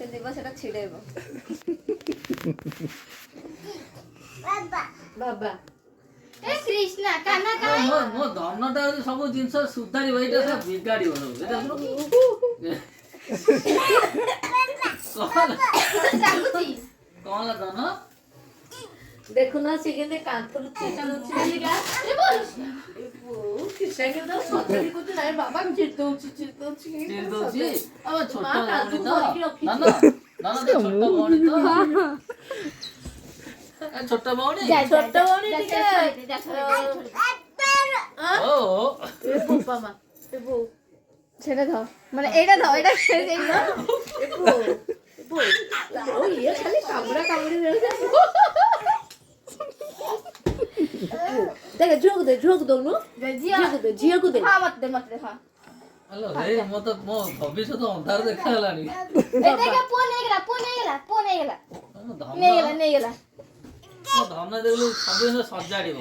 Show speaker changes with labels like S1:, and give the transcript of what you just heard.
S1: ସେ ଯିବ ସେଟା ଛିଡେଇବ। ବାବା ଏ କୃଷ୍ଣା କାନା କାଇ
S2: ମୋ ଧନଟା ସବୁ ଜିନିଷ ସୁଧାରିବ ଏଇଟା ସବୁ ବିଗାଡିବ ସବୁ ଏଇଟା କଣ ହେଲା ଧନ
S1: ଦେଖୁନ ସେ କେମିତି କାନ୍ଥରୁ ଚିଡୁଛି ବୋଲିକା କିସା କିନ୍ତୁ ସଜାଡି କୁଛି ନାଇଁ ବାବା ଚିଡୁଛି
S2: ଆଉ ଛୋଟ ଭଉଣୀ ତ ଧନ ଧନ ତ ଛୋଟ ଭଉଣୀ ତ ଛୋଟ ଭଉଣୀ
S1: ଟିକେ
S2: ଓ
S1: ଏ ବୋପା ମା ଏ ବୋ ସେଟା ଧ ମାନେ ଏଇଟା ଧ ଏଇଟା ଏ ବୋ ଓ ଇଏ ଖାଲି କାମୁଡା କାମୁଡି ଦେଉଛି ଦେଖ ଝୁଅକୁ ଦଉନୁ ଝିଅକୁ ଦେ ହଁ ମତେ ହଁ
S2: ହ୍ୟାଲୋ ରେ ମୋ ଭବିଷ୍ୟତ ଅନ୍ଧାର ଦେଖାଗଲାଣି
S1: ନେଇଗଲା
S2: ମୋ ଧନ ଦେଖିଲୁ ସବୁ ଜିନିଷ ସଜାଡିବ